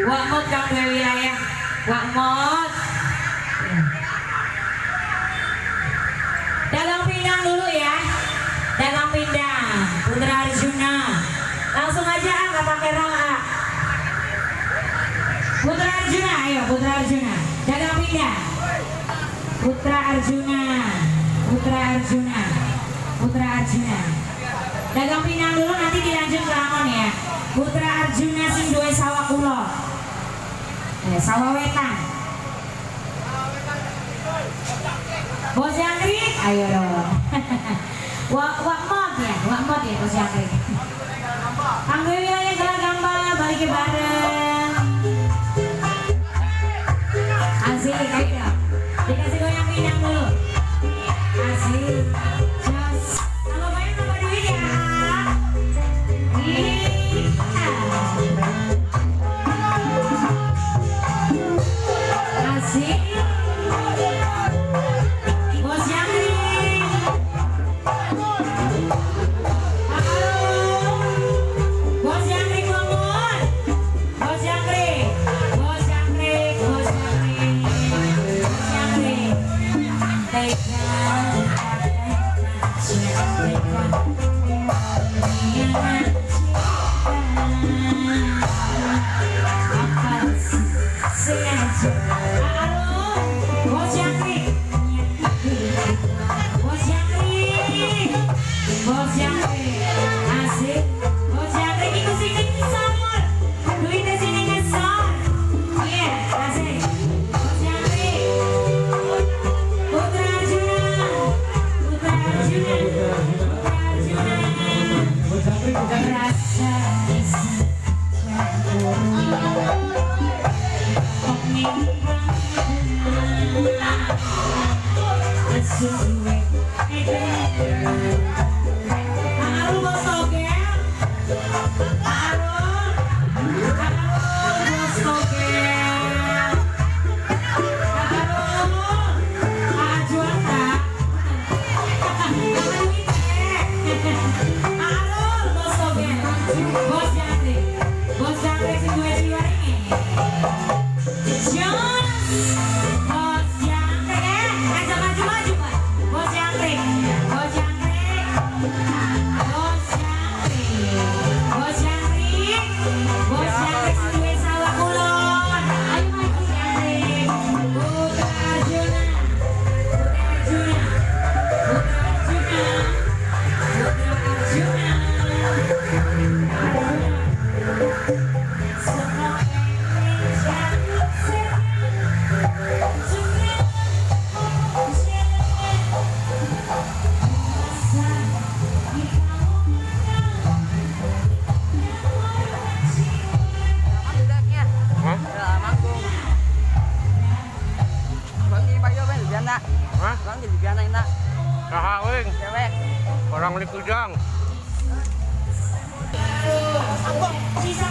Wakmot kang wilayah Wakmot. Dagang pindang dulu ya. Dagang pindang Putra Arjuna. Langsung aja nggak pakai rola. Putra Arjuna, ayo Putra Arjuna. Dagang pindang. Putra Arjuna. Putra Arjuna. Putra Arjuna. Dagang pindang dulu nanti dilanjut ke Ramon ya. Putra Arjuna sing duwe sawah kulo. Sawah wetan. Bos Jangkrik, ayo dong. Wakmot ya Bos Jangkrik. Kanggo wilayah Gelagamba balik ke bareng. Asik, ayo dong. Dikasih goyang pindang dulu. Asik. Jos. Kalau main tambah duit ya. Asik. Bos Jangkrik. Halo. Bos Jangkrik bangun. Bos Jangkrik. Bos Jangkrik. Bos Jangkrik. Bos Jangkrik. Bos Jangkrik. Bos Jangkrik. Bos Jangkrik. Asik. Bos Jangkrik ikut sini ngesor. Duitnya sini ngesor. Iya, asik. Bos Jangkrik. Putra Arjuna. Putra Arjuna. Putra Arjuna. Berasa Arul bos togel. Arul bos togel. Arul Juanda. Arul bos togel. Bos Jangkrik. Bos Jangkrik sing duwe jiwa ini. Bos Jangkrik, maju. Bos Jangkrik, Bos Jangkrik, Bos Jangkrik, Bos Jangkrik, Bos Jangkrik duwe sawah kulon. Ayo maju Jangkrik. Putra Arjuna, Putra Arjuna, Putra Arjuna, Putra Arjuna. Bang jadi biasa enak. Rahawing, Cewek. orang Likujang. Bisa